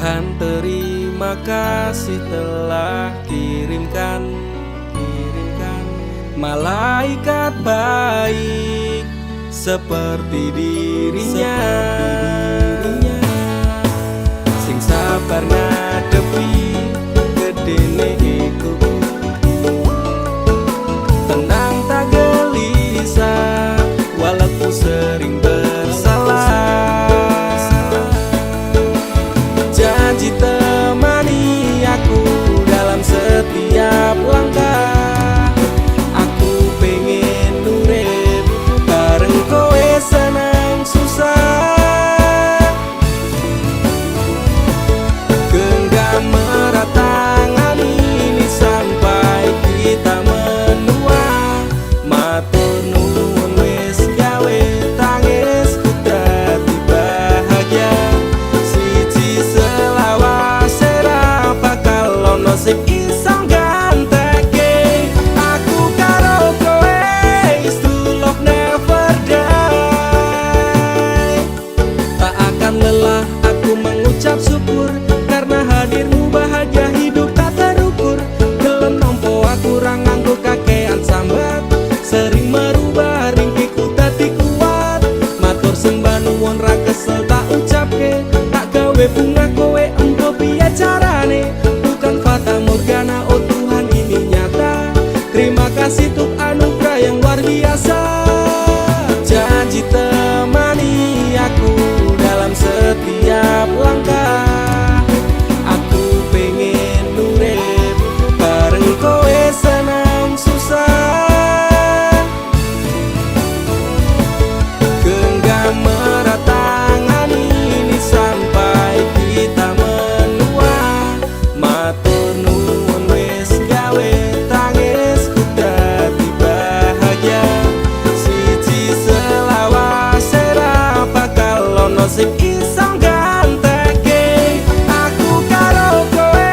Tuhan terima kasih telah kirimkan malaikat baik seperti dirinya, sing sabar ngadepi gedene iku, tenang tak gelisah walaupun sering bersalah. Janji temani aku dalam setiap langkah, aku pengen urip bareng kowe senang susah. Genggam erat tangan ini sampai kita menua, matur nuwun wis gawe tangisku dadi bahagia. Siji selawase ra bakal ono sing iso gantekake aku karo kowe, is true love never die. Tak akan lelah aku mengucap syukur karena hadirmu bahagia hidup tak terukur. Gelem nompo aku ra nganggo kakean sambat, sering merubah ringkiku dadi kuat. Matur sembah nuwun ra kesel tak ucapke, tak gawe bunga kowe engko piye carane. Bukan fata morgana, oh Tuhan ini nyata. Terima kasih untuk anugerah yang luar biasa. Janji temani aku dalam setiap langkah, aku pengen urip bareng kowe senang susah. Genggam erat tangan ini sampai kita menua, matur nuwun wis gawe tangisku dadi bahagia. Siji selawase ra bakal ono sing iso gantekake aku karo kowe,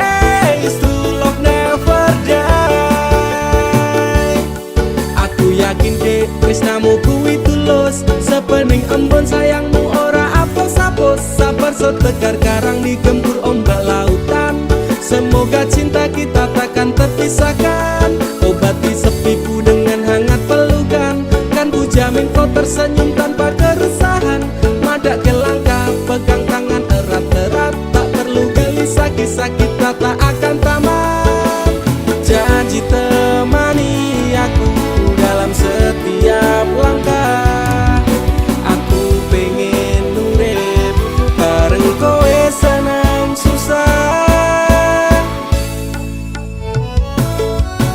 is true love never die. Aku yakin dek tresnamu kuwi tulus, sepening embun sayangmu ora apos-apos. Sabar setegar karang digempur ombak lautan, semoga cinta kita takkan terpisahkan. Obati sepiku dengan hangat pelukan, kan ku jamin kau tersenyum tanpa keresahan. Madak ke langkah pegang tangan erat-erat, tak perlu gelisah kisah kita tak akan tamat. Janji temani aku dalam setiap langkah, aku pengen urip bareng kowe senang susah.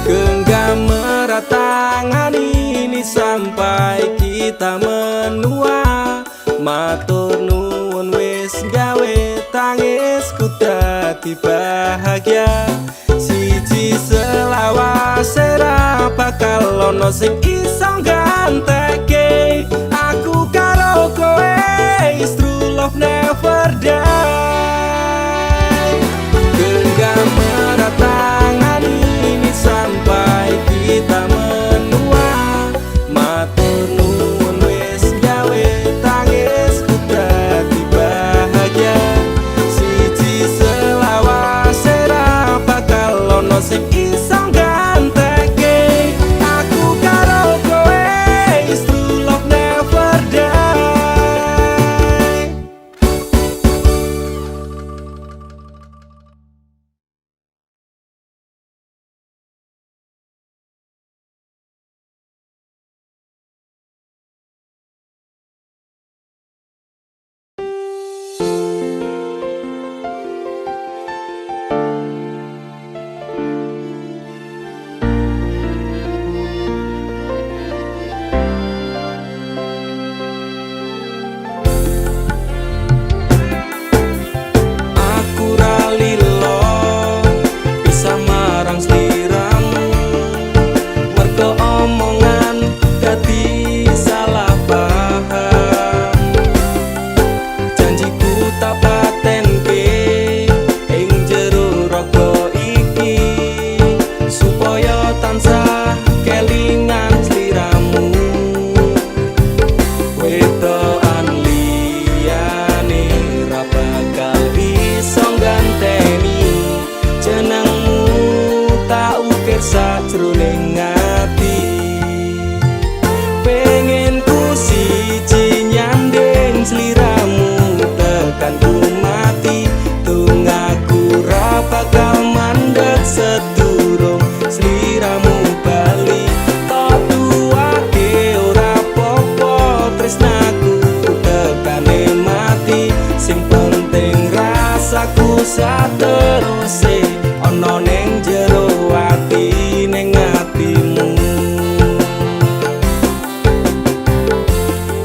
Genggam erat tangan ini sampai kita menua, matur nuwun wis gawe tangisku dadi bahagia. Siji selawase ra bakal ono sing iso gantekake aku karo kowe, is true love never die. Genggam erat tangan ini sampai kita menua, matur nuwun wis gawe tangisku dadi bahagia. Siji selawase ra bakal ono sing iso gantekake aku karo kowe, is true love never die. bakal mandeg sedurung sliramu bali. Tok duwake ora popo tresnaku tekane mati, sing penting rasaku sateruse ana ning jero ati ning atimu.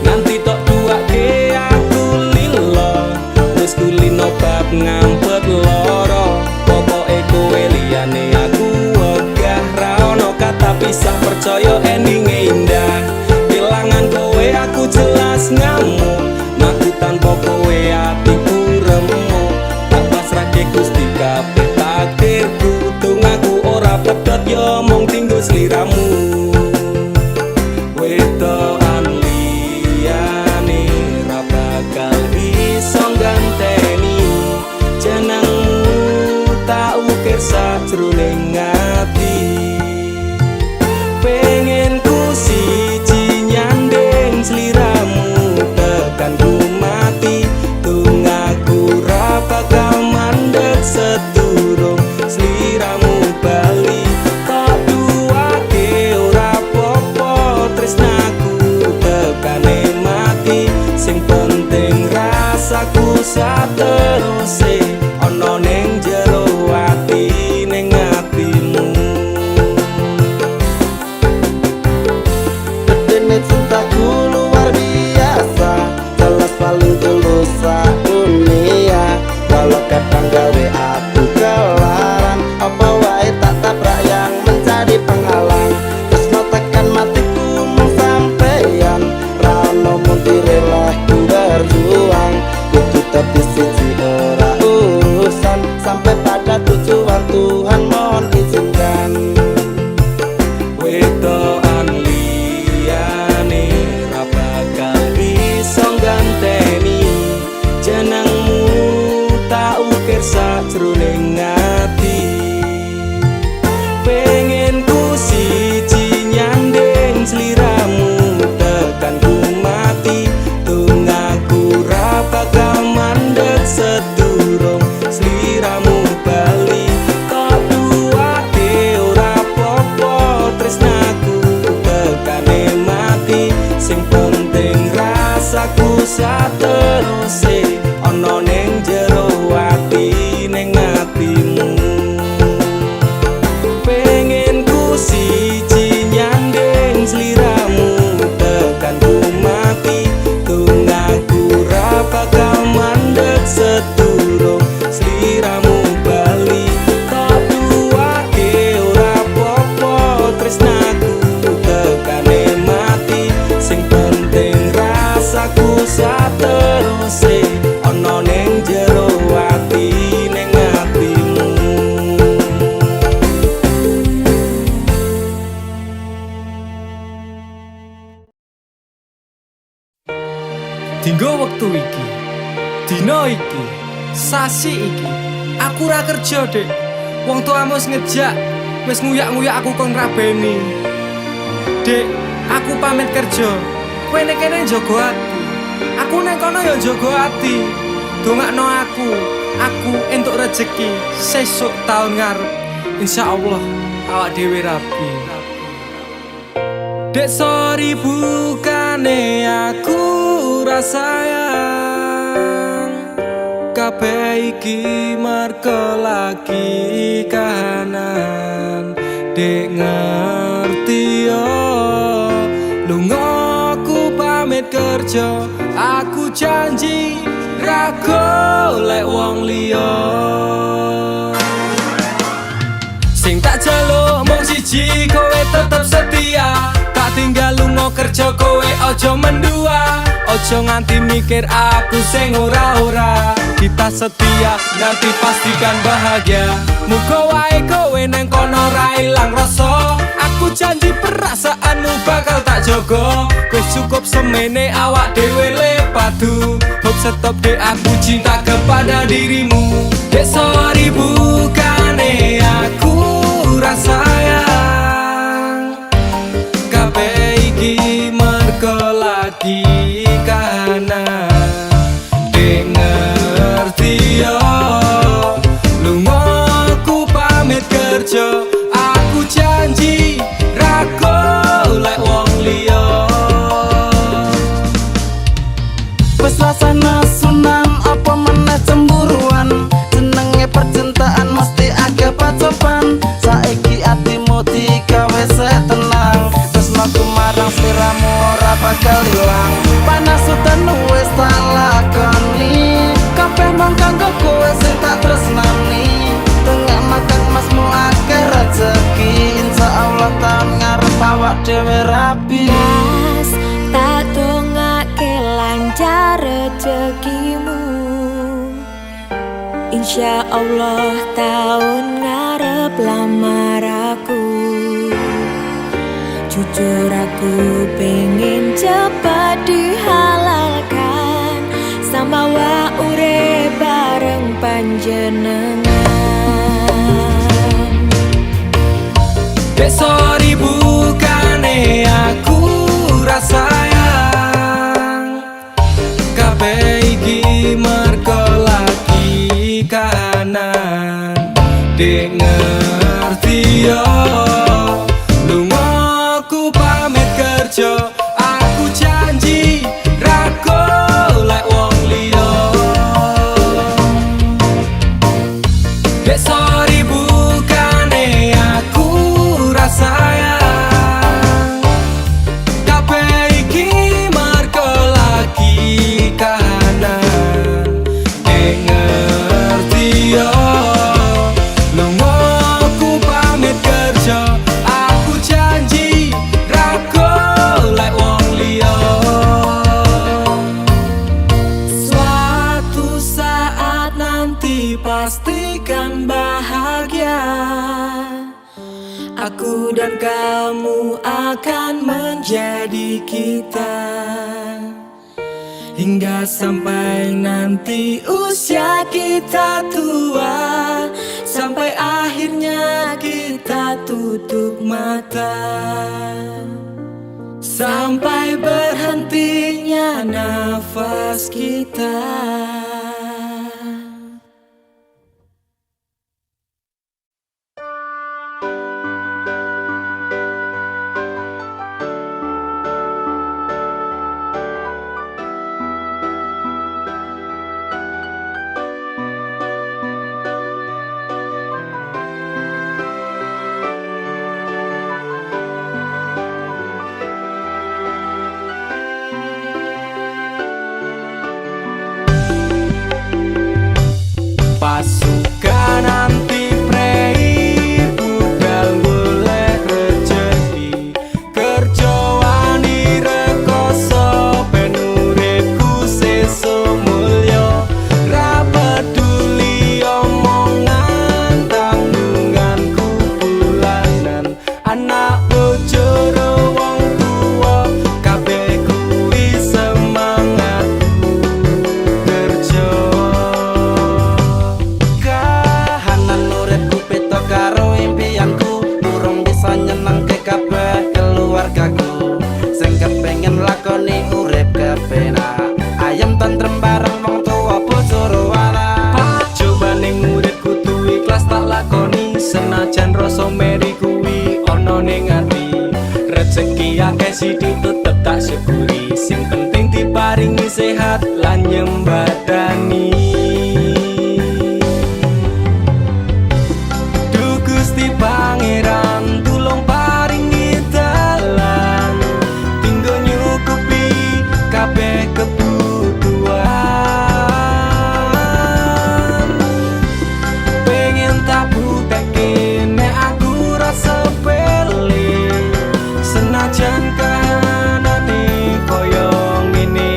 Nganti tok duwake aku lilo wis kulino bab ngampet loro, pokoke kowe liyane aku wegah ra ono kata pisah, percaya endinge indah. Kelangan kowe aku jelas ngamuk, aku tanpa kowe atiku remuk. Tak pasrahke Gusti kabeh takdirku, tungaku ora pedhot yo mung tinggo sliramu. Wedokan liyane ra bakal iso ganteni jenengmu, tak ukir sajroning ati. Pengen ku siji nyanding sliramu tekan ku mati, tungaku ra bakal mandeg sedurung sliramu bali. Tok duwake ora popo tresnaku tekane mati, sing penting rasaku sateruse ana ning jero ati ning atimu. Dene cintaku luar biasa, jelas paling tulus dunia. Walau kadang gawe aku kelaran, apa wae tak tabrak yang menjadi penghalang. Tresno tekan matiku mung sampeyan, ra ono mung rela ku berjuang. Kudu tapi siji ora urusan, sampai pada tujuan Tuhan mohon izinkan. Wedokan liyane ra bakal iso ganteni jenengmu, tak ukir sajroning ati. Pengen ku siji nyanding sliramu tekan ku mati, tungaku ra bakal mandeg sedurung sliramu bali. Tok duwake ora popo tresnaku tekane mati, sing penting rasaku sateruse ana ning jero ati ning atimu. Pengen ku siji nyanding sliramu tekan ku mati, tungaku ra bakal mandeg sedurung sliramu bali. Tok duwake ora popo tresnaku tekane mati, sing penting rasaku sateruse ana ning jero ati ning atimu. Dinggo wektu iki, dina iki, sasi iki, aku ra kerja, Dik. Wong tuamu wis ngejak, wis nguyak-nguyak aku kon rabeni. Dik, aku pamit kerja. Kowe nek kene njaga ati. Aku nek kono ya njaga ati. Dongakno aku entuk rejeki sesuk taun ngarep. Insyaallah awak dhewe rapi. Dek sorry bukane aku ra sayang, kabeh iki merko lagi kahanan. Dek ngerti yo lunga aku pamit kerja, aku janji ra golek wong liya. Sing tak jaluk mung siji, kowe tetep setia. Tak tinggal lunga kerja kowe ojo mendua, ojo nganti mikir aku sing ora-ora. Kita setia nanti pastikan bahagia, muga wae kowe neng kono ra ilang rasa. Aku janji perasaanmu bakal tak jogo, wis cukup semene awak dhewe le padu. Hope stop dek aku cinta kepada dirimu. Dek sorry bukane aku ra sayang, kabeh iki merko lagi kahanan. Dek ngerti yo lunga kerja. Aku janji ra golek wong liya. Wes rasane sunan apa meneh cemburuan, jenenge percintaan mesti akeh pacoban. Saiki atimu digawe tenang, tresnaku marang sliramu ora bakal ilang. Panas udan wis tak lakoni, kabeh mung kanggo kowe sing tak tresnani. Tengah makan masmu akeh rezeki, insyaallah taun ngarep awak dhewe rapi. Mas, tak dongake lancar rezekimu, insya Allah tahun ngarep lamar aku. Jujur aku pengen cepat dihalalkan, sama wa urip bareng panjenengan. Dek sorry bukane aku rasayang, kabeh iki mergo lagi kanan. Dek ngerti yo, lungaku pamit kerja. Aku janji ra golek wong liya. Dek sorry bukane aku rasayang, kabeh iki mergo lagi kanan. Dek ngerti yo, lungaku pamit kerja. Aku janji ra golek wong liya. Suatu saat nanti pastikan bahagia, aku dan kamu akan menjadi kita, hingga sampai nanti usia kita tua, sampai akhirnya kita tutup mata, sampai berhentinya nafas kita. Pasukan anti prei budal golek rejeki, kerja wani rekoso ben uripku sesuk mulya. Ra peduli omongan tanggunganku bulanan, anak bojo wong tuwa kabeh kuwi semangatku kerja. Kahanan uripku beda karo impianku, durung bisa nyenengke kabeh keluargaku. Sing kepengin lakoni urip kepenak, ayam tentrem bareng wong tuwa bojo anak. Cobaning urip kudu ikhlas tak lakoni, senajan rasa meri kuwi ana ning ati. Rezeki akeh sithik tetep tak syukuri, sing penting diparingi sehat lan nyembadani. Duh Gusti Pangeran tulung paringi dalan, tinggo nyukupi kabeh kebutuhan. Pengen tak bukteke nek aku rasa sepele, senajan kahanane koyo ngene.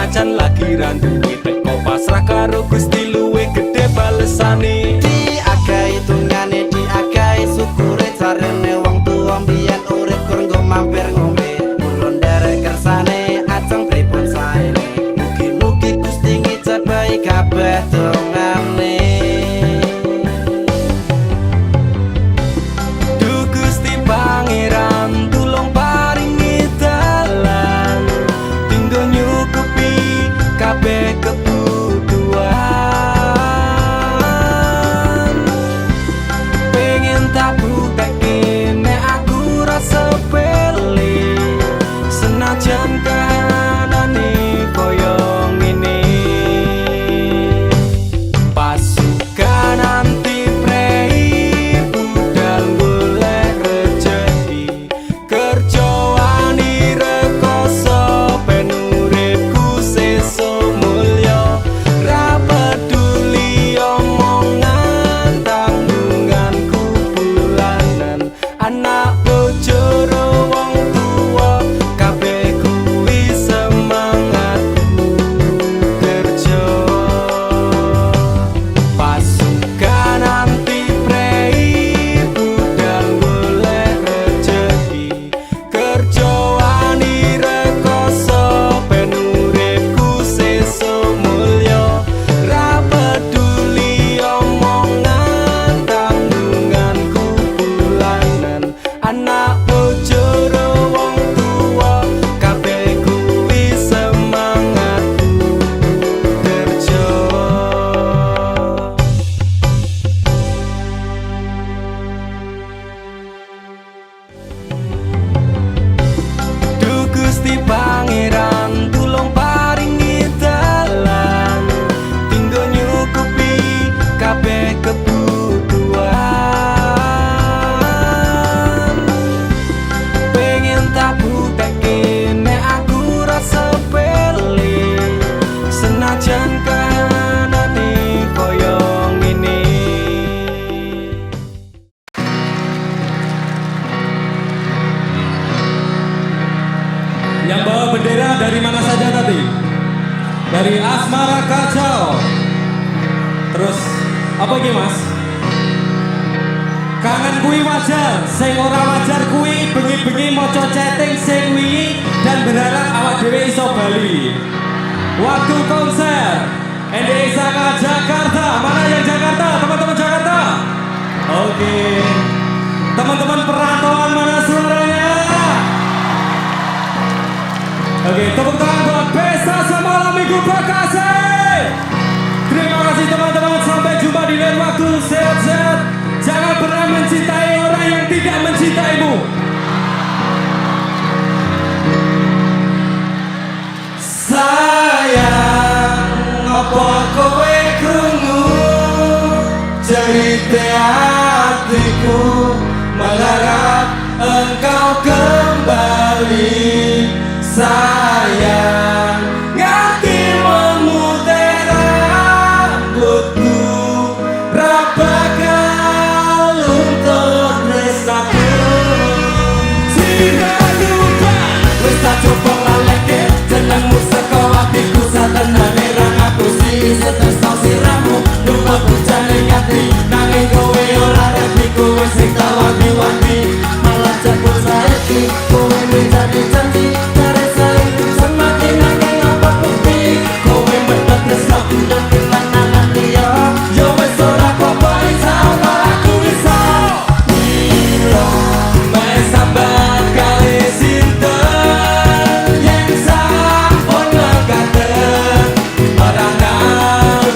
senajan lagi randuwe teko pasrah karo Gusti luwih gedhe balesane. Diagahi tungane diagahi syukure jarene wong tuwa mbiyen urip kurang mampir ngombe ulun derek kersane ajeng pripun saene mugi-mugi Gusti ngijabahi kabeh dongane. Duh Gusti Pangeran tulung paringi dalan tinggo nyukupi kabeh kebutuhan. Pengen tak bukteke nek aku rasa sepele senajan kahanane koyo ngene. Pasukan anti prei budal golek rejeki kerja wani rekoso ben uripku sesuk mulya ra peduli omongan tanggunganku bulanan anak bojo wong tuwa kabeh kuwi semangatku kerja. Pasukan anti prei budal golek rejeki kerja wani rekoso ben uripku sesuk mulya ra peduli omongan tanggunganku bulanan anak bojo wong tuwa kabeh kuwi semangatku kerja. Duh Gusti Pangeran tulung paringi dalan tinggo nyukupi kabeh kebutuhan. Pengen tak bukteke nek aku rasa sepele senajan kahanane koyo ngene. Yang bawa bendera dari mana saja tadi? Dari Asmara Kacau. Terus apa ini mas? Kangen kui wajar, sing ora wajar kui bengi-bengi moco chatting sing wingi dan berharap awak dhewe iso bali. Waktu konser Endesa Jakarta. Mana yang Jakarta? Teman-teman Jakarta. Oke. Teman-teman perantauan mana suaranya? Oke, tepuk tangan buat Pesta Semalam Minggu Bekasi. Terima kasih teman-teman, sampai jumpa di lain waktu. Sehat-sehat. Jangan pernah mencintai orang yang tidak mencintaimu. Sayang, apa kowe krungu cerita hatiku, mengharap engkau kembali. Sayang, nganti memutih rambutku, ra bakal luntur tresnaku. Sira lupa, wis tak coba laleke jenengmu saka atiku, satenane ra ngapusi setresno siramu. Lupa bujane ngati nanging kowe ora retiku, wis sing tak wanti-wanti malah jebul saiki kowe menjadi janji. Semakin nanging apa bukti kowe mepet tresnaku dan kenangan liya. Yo wis ora apa-apa insya aku iso mila wis sambat kali sinten yen sampun mekaten ora nang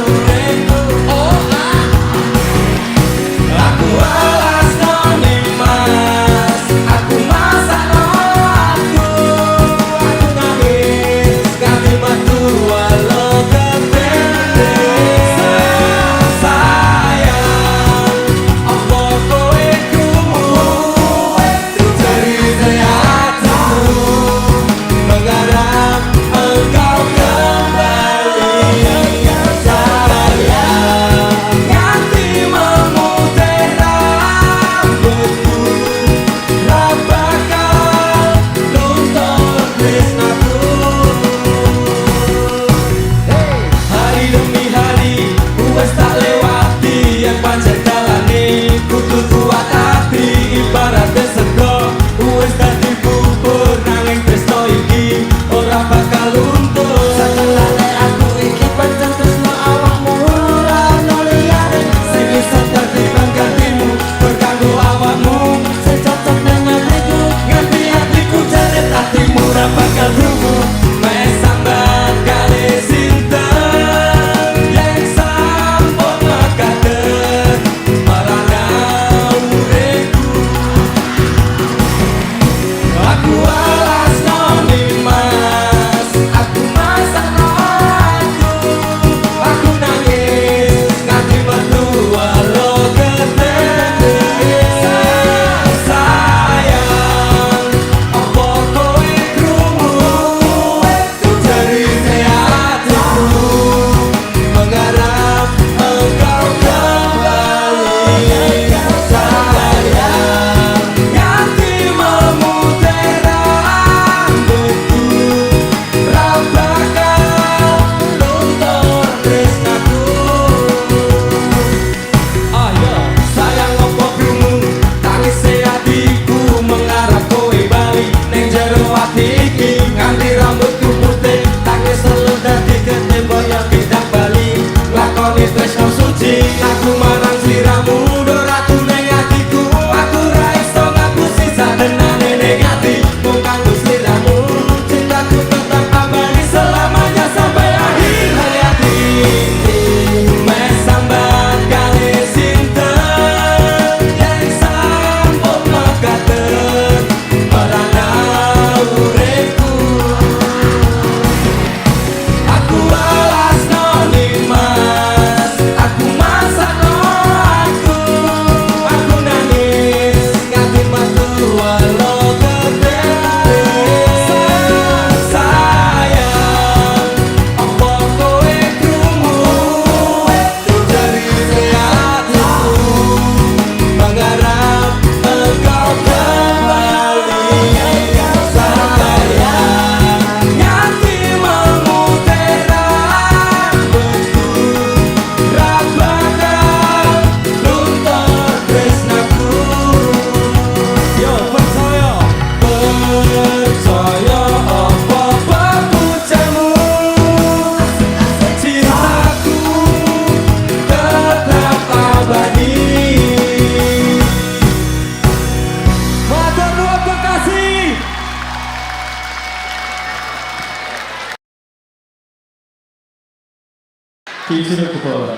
diisuruh ke bawah.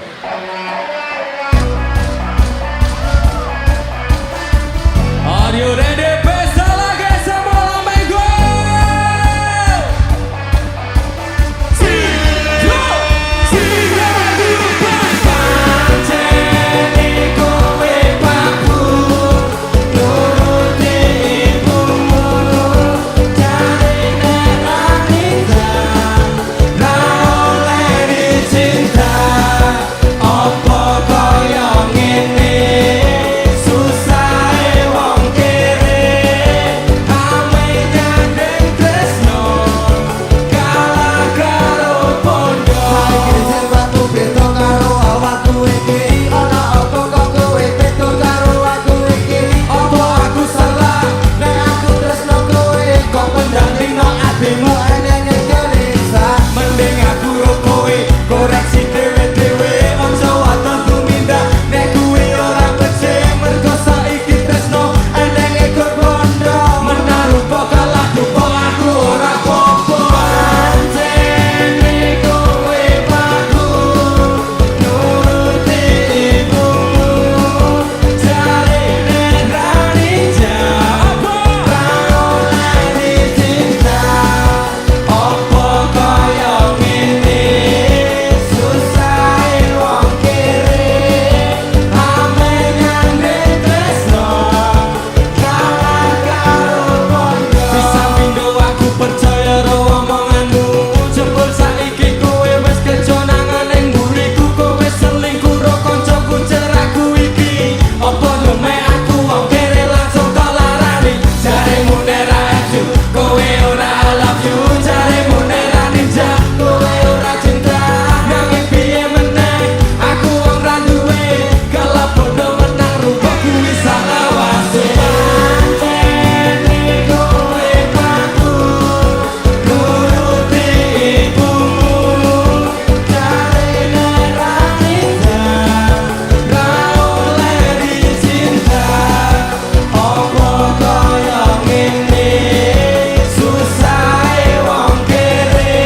Are you ready? Pesta lagi semua lambeng gue. Pancene kowe paku nuruti ibumu, jarine ranita ra oleh dicinta. Apa kaya ngene susahe wong kere, ame nyandeng tresno kalah karo pondo. Saiki sirbatmu beda karo awakku iki. Ana apa kok kowe beda karo aku iki? Apa aku salah Nek aku tresno kowe kok pendandingno atimu eneng gelisah. mending aku ro kowe koreksi dhewe-dhewe ojo waton tumindak nek kuwi ora becik mergo saiki tresno eneng ekor bondo menarupa kalah dupa aku ora popo. Pancene kowe paku nuruti ibumu, jarine ranija apa ra oleh dicinta. Apa kaya ngene susahe wong kere, ame nyandeng tresno kalah karo pondo. Bisa pindho aku percaya ro omonganmu, jebul saiki kowe wis kejonangan ning mburiku, kowe selingkuh ro kancaku ceraku iki. Apa neme aku wong kere langsung tak larani, jaremu nera edu kowe ora love you, jaremu nera ninja kowe ora cinta. Nanging piye meneh aku wong ra duwe, kalau podo menang rupa kuwi salah wase. Pancene kowe paku nuruti ibumu, jarine ranita ra oleh dicinta. Apa kaya ngene susahe wong kere,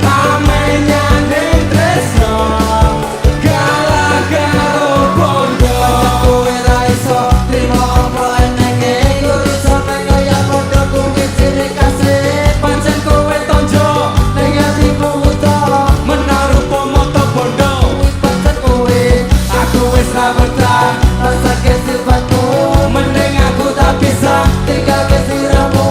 ame nyandeng tresno kalah karo pondo. Kowe ra iso trimo apa enenge iku iso kaya padha kuwi ciri kasih. Pancen kowe tonjo Ning atimu buta menarupa moto bondo. pancen kowe Aku wis ra betah, rasake sifatmu. mending aku tak bisa Tinggal kesiramu.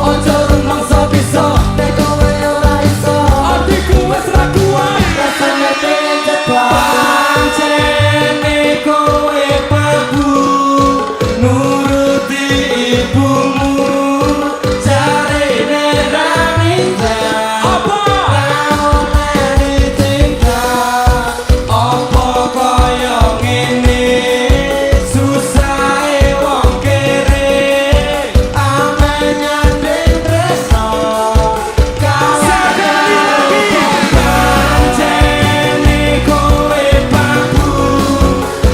ojo rumangsa bisa. Nek kowe ora iso Atiku wis ra kuat. rasane pengen jebak. Pancene kowe paku nuruti ibumu, jarine ranita apa ra oleh dicinta. Apa kaya ngene susahe wong kere, ame nyandeng tresno kalah karo pondo. Pancene kowe paku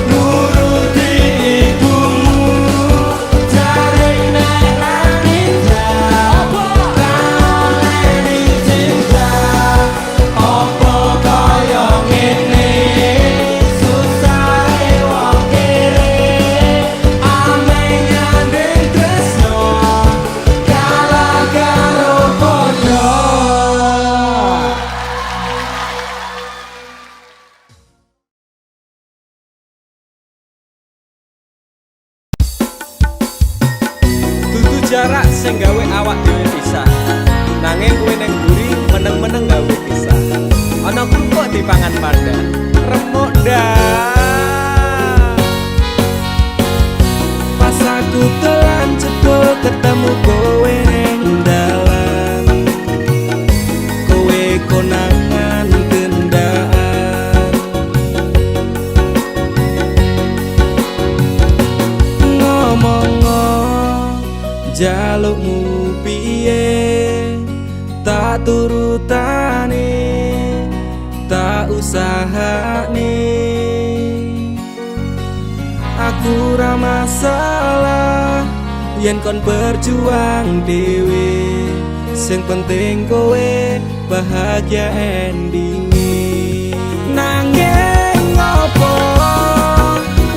nuruti ibumu, jarine ranita apa ra oleh dicinta. Apa kaya ngene susahe wong kere, ame nyandeng tresno kalah karo pondo. Dudu jarak sing gawe awak dhewe pisah, nanging kowe ning mburi meneng-meneng gawe pisah. Ana kok dipangan panda remuk dah. Pas aku telan cebol ketemu kowe ning dalan, kowe konangan kendaan. Ngomong jalukmu piye tak turutane, tak usahane. Aku ra masalah yen kon berjuang dhewe, sing penting kowe bahagia endinge. ngopo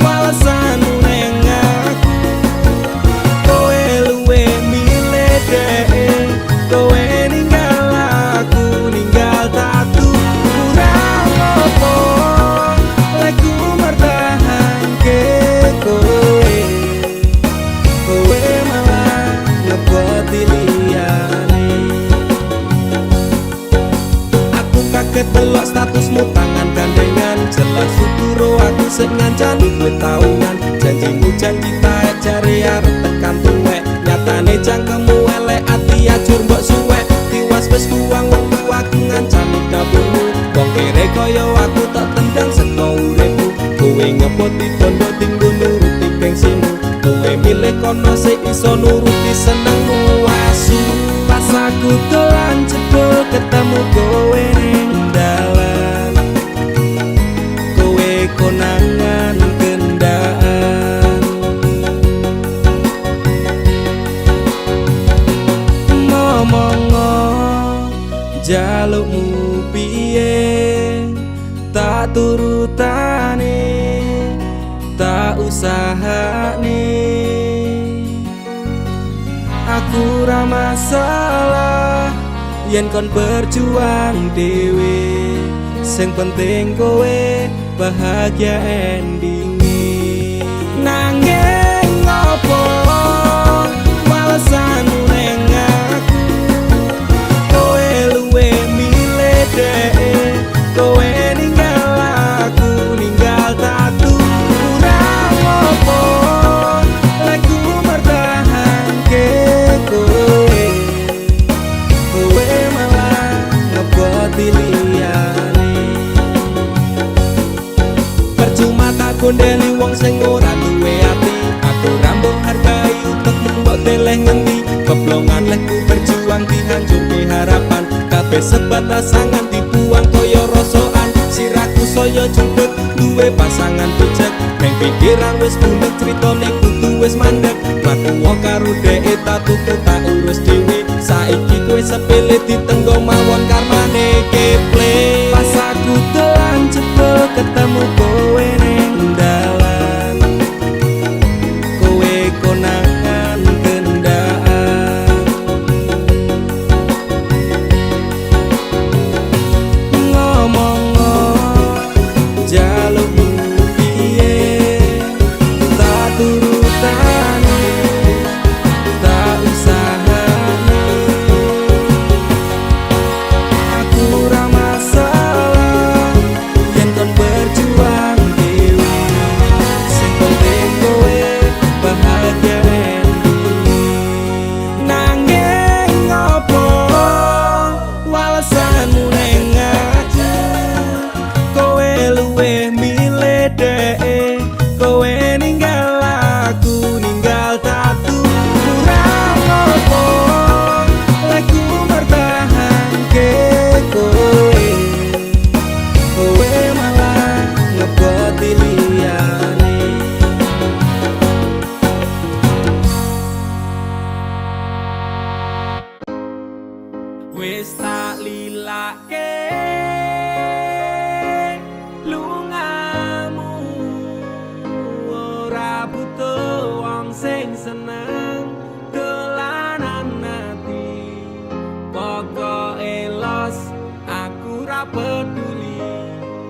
walesanmu neng aku kowe luwe milih dek kowe ninggal aku ninggal tatu kurang ngopo leku mertahanke kowe kowe malah ngeboti liyane aku kaget delok statusmu tangan gandengan jelas syukuro aku sing ngancani kowe tahunan janjimu janji taek jare arep tekan tuwek nyatane cangkemmu elek ati ajur mbok suwek tiwas wis kuwang wektu aku ngancani dapurmu wong kere kaya aku tak tendang seko uripmu kowe ngepoti bondo tinggo nuruti gengsimu kowe milih kono sik iso nuruti senengmu asu pas aku dolan jebul ketemu kowe ning dalan kowe konangan kendaan ngomong jalukmu piye tak turutane tak usahane aku ra masalah yen kon berjuang dhewe sing penting kowe bahagia endinge nanging ngopo walesanmu neng aku kowe luwe milih dek kowe ninggal aku ninggal tatu kurang ngopo leku mertahanke kowe kowe malah ngeboti liyane percuma tak gondeli wong sing ora duwe ati aku rambo hargai utekmu mbok teleh ngendi keblongan leku berjuang dihancurke harapan kabeh sebatas sangan dibuang kaya rosokan siraku saya jundut duwe pasangan pijak neng pikiran wis bunek critane kudu wis mandek laku karo dhek tatuku tak urus dhewe saiki kowe sepele ditenggo mawon karmane keple pas aku dolan jebul ketemu kowe ning dalan kowe konangan kendaan ngomong jalukmu piye tak turutane tak usahane aku ra masalah yen kon berjuang dhewe sing penting kowe bahagia nanging ngopo walesanmu neng aku kowe luwe milih dek kowe ninggal aku ninggal tatu kurang ngopo leku mertahanke kowe kowe malah ngeboti liyane wis tak lilake lungamu ora butuh wong sing seneng dolanan ati pokoke los aku ra peduli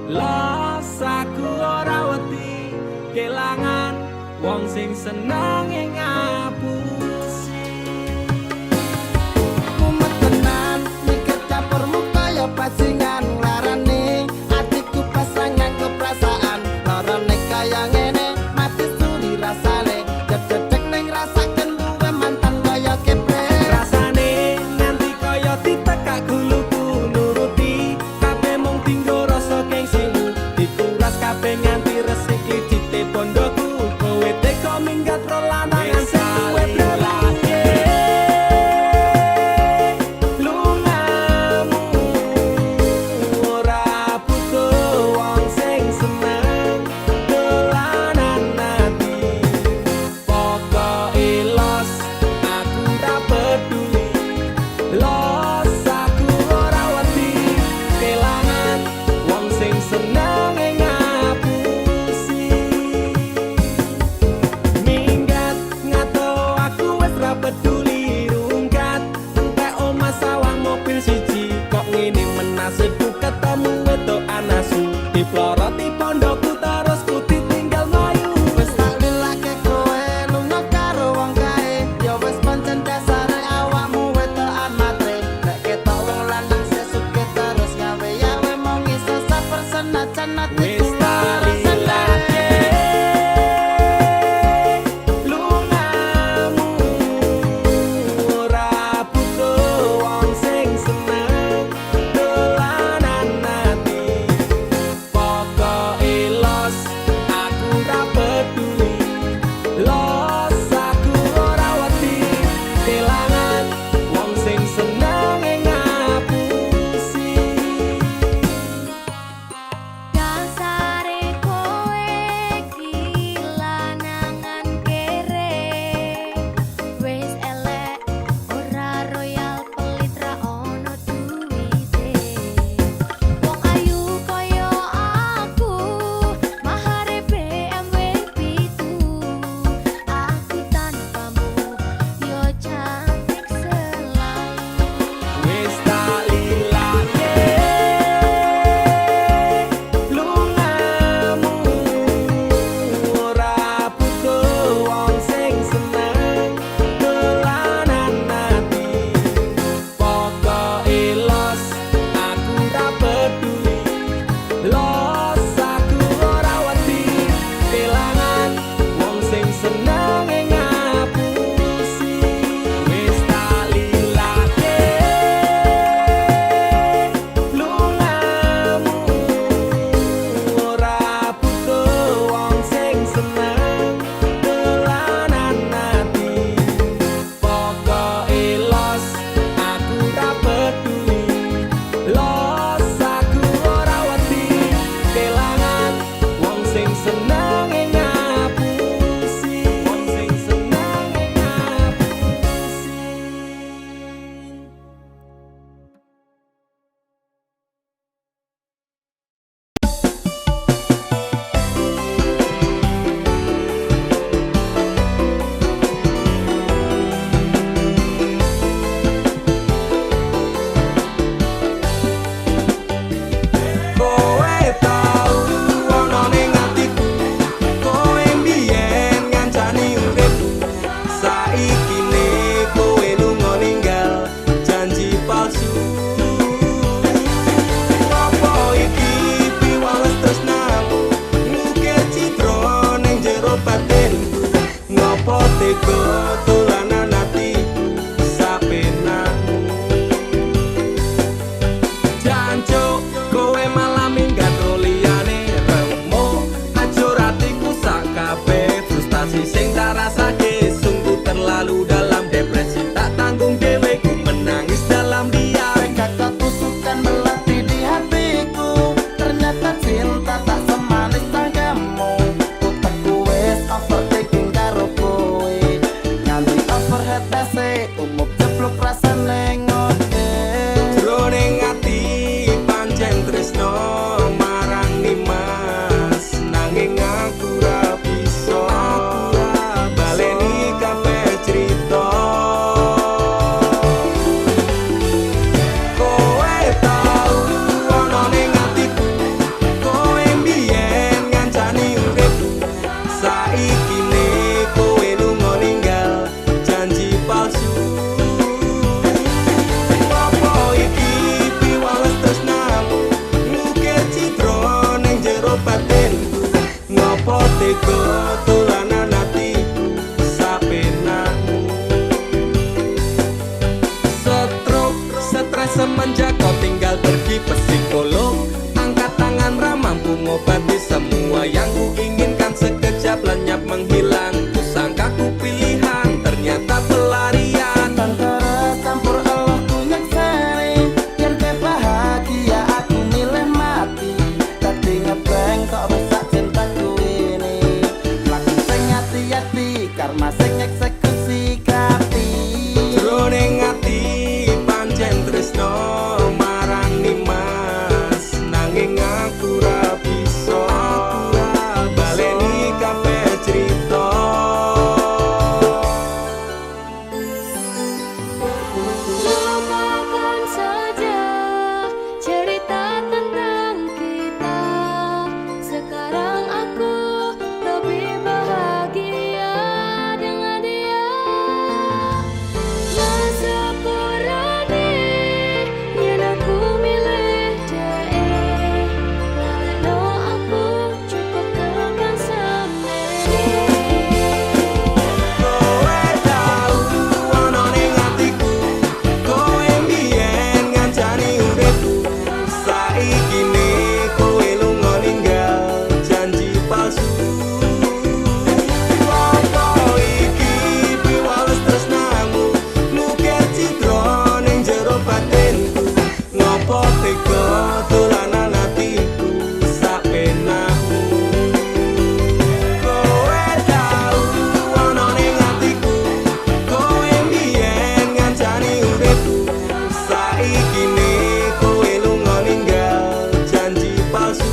los aku ora wedi kelangan wong sing seneng ing ngapusi Mumet tenan mikir campurmu kaya bajingan larane atiku pasangan keperasaan larane kaya ngene mati suri rasane dedek ning rasaken duwe mantan kaya keple rasane nganti kaya ditekak guluku nuruti kabeh mung tinggo rasa gengsimu dikuras kabeh nganti resik licite bondoku kowe teko minggat rola sumup jeblok rasane ngote. Jroning ati pancen tresno marang Nimas, nanging aku ra bisa baleni kabeh crita. Kowe tau ana ning atiku, kowe mbiyen ngancani uripku. Saiki ne kowe lunga ninggal janji palsu. Apa iki piwales tresnamu, ngukir citra ning jero batinku. Ngopo tega dolanan atiku sapenakmu. Stres semenjak kau tinggal pergi psikolog. Angkat tangan ramampu ngobati semua yang kuinginkan. Sekejap lenyap menghilang, kusangka ku pilihan, ternyata pelarian. Antara campur Allah ku nyaksani, biar ke bahagia aku milih mati. Tadi ngebeng kok rusak cintaku ini. Laku sing hati-hati, karma sing eksekusi kapi. Jroning ati pancen tresno marang Nimas, nanging aku ra bisa baleni kabeh crita. Lupakan saja cerita tentang kita. Sekarang aku lebih bahagia dengan dia. Masepurane yen aku milih dhewe. Lalekno aku cukup tekan semene. Kowe tau ana ning atiku, kowe mbiyen ngancani uripku. Saiki ne kowe lunga ninggal janji palsu. Apa iki piwales tresnamu, ngukir citra ning jero batinku. Ngopo tega dolanan atiku sapenakmu. Kowe tau ana ning atiku, kowe mbiyen ngancani uripku. Saiki ne kowe lunga ninggal janji palsu.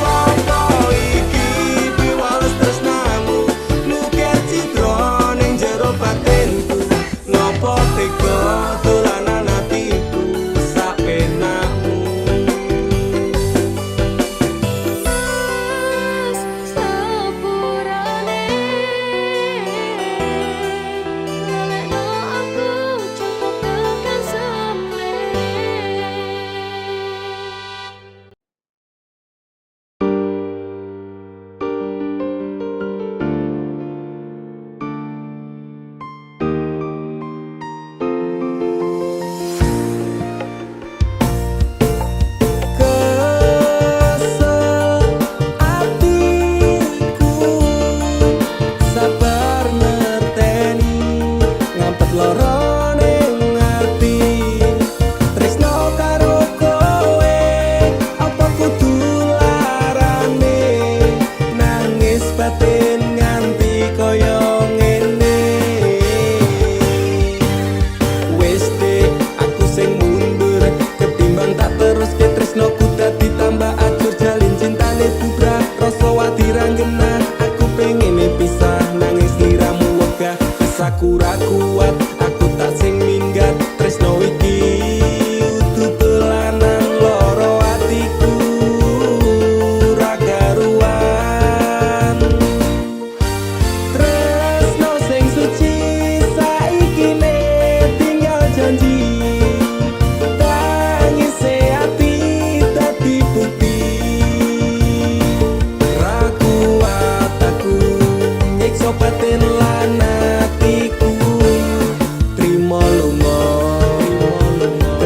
Apa iki piwales tresnamu, ngukir citra ning jero batinku. Ngopo tega dolanan atiku sapenakmu. Sepurane lalekno aku cukup tekan semene. Kesel atiku, sabar ngerteni, ngampet lara ning ati. Tresno karo kowe, apa kudu larane, nangis batin nganti kaya ngene. Wis dek, aku sing mundur, ketimbang tak terus ke tresnoku dadi tambah ajur. Jalin cintane bubrah, rasa wati ranggenah. Aku pengen pisah, nangis liramu wegah. Aku ra kuat, aku tak sing minggat. Tresno iki udu dolanan, loro atiku ra karuan. Tresno sing suci saiki ne tinggal janji. Tangise ati dadi bukti. Ra kuat aku nyiksa batin lan atiku. Trimo lunga, trimo lunga.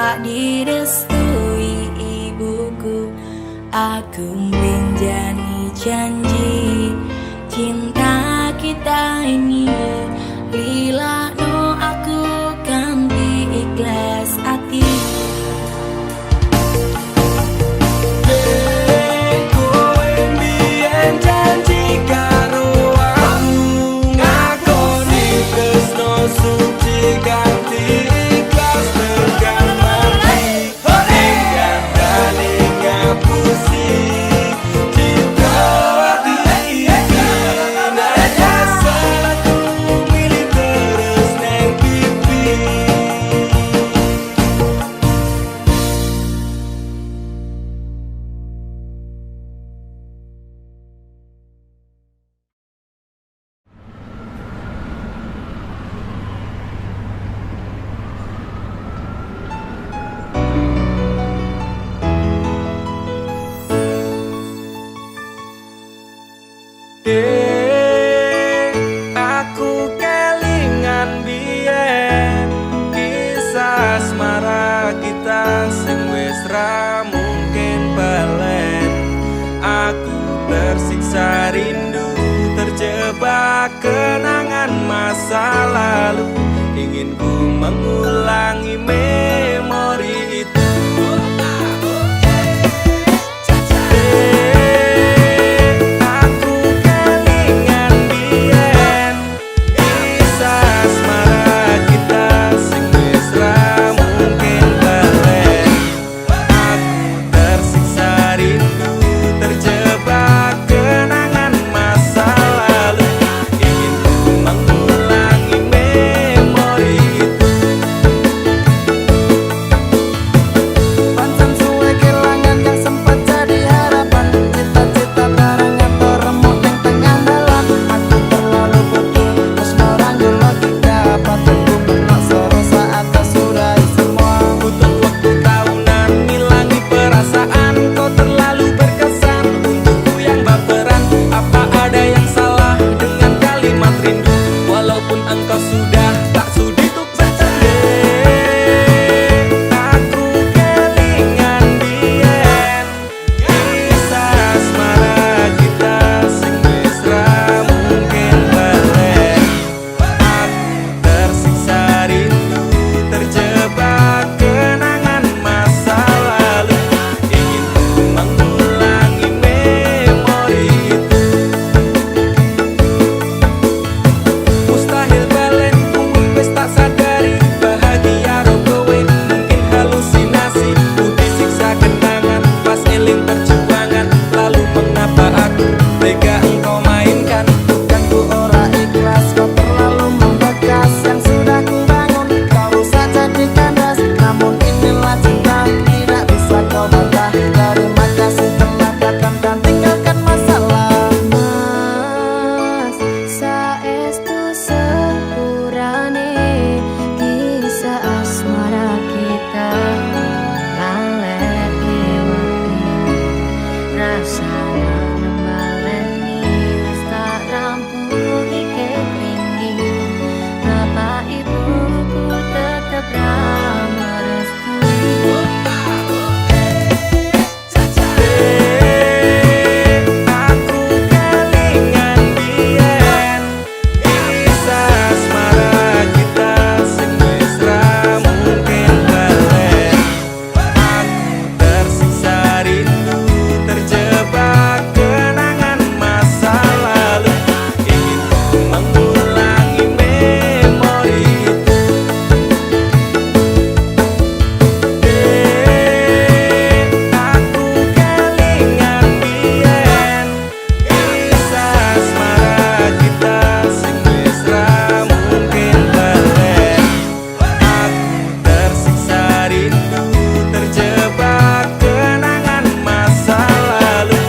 tak direstui ibuku. Aku menjadi janji cinta kita ini lila no aku kan ikhlas hati. Kowe mbiyen janji karo aku ngakoni tresno suci ganti ikhlas tekan mati. Hingga tani ngapusi cinta hati iki. Nada salahku milih terus neng pipi. Aku kelingan biyen kisah asmara kita sing wis ra mungkin balen. Aku tersiksa rindu terjebak kenangan masa lalu. Ingin ku mengulangi memori itu. Aku kelingan biyen kisah asmara kita sing wis ra mungkin balen. Aku tersiksa rindu terjebak kenangan masa lalu. Ingin ku mengulangi memori itu. Pancen suwe kelangan yang sempat jadi harapan. Cita-cita barang atau remuk yang tengah dalam. Aku terlalu bodoh, terus ngeranggul logika. Patutku menok soro saat kau sudahi semua. Butuh waktu tahunan ngilangi perasaan. Kau terlalu berkesan untukku yang baperan. Apa ada yang salah dengan kalimat rindu? Walaupun engkau sudah tak sudi untuk bercanda. Aku kelingan biyen kisah asmara kita sing wis ra mungkin balen. Aku tersiksa rindu terjebak kenangan masa lalu. Ingin ku mengulangi memori itu. Mustahil balen kuwi wis tak sadari. Bahagia ro kowe mungkin halusinasi. Ku disiksa kenangan pas eling perjuangan. Lalu mengapa aku tega engkau mainkan? Bukan ku ora ikhlas, kau terlalu membekas. Yang sudah ku bangun, kau rusak jadi kandas. Namun inilah cinta, tidak bisa kau bantah. Terima kasih telah datang dan tinggalkan masalah. Mas, saestu sepurane kisah asmara kita lalek kewangi rasana nembaleni wis tak rampungi kepingin. Bapak ibuku tetep ra merestui. Aku kelingan biyen kisah asmara kita sing wis ra mungkin balen. Aku tersiksa rindu terjebak kenangan masa lalu. Ingin ku mengulangi memori itu. Aku kelingan biyen kisah asmara kita sing wis ra mungkin balen. Aku tersiksa rindu terjebak kenangan masa lalu.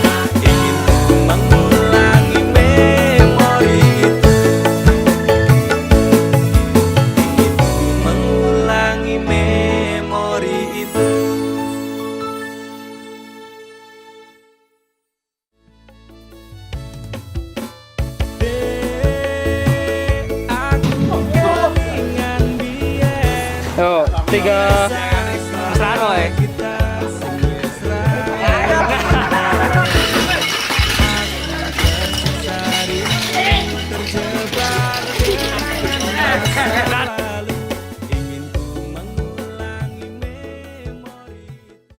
Ingin ku mengulangi memori itu. Ingin ku mengulangi memori itu. Aku kelingan biyen Yo, 3, mesra-mesraan wae. kita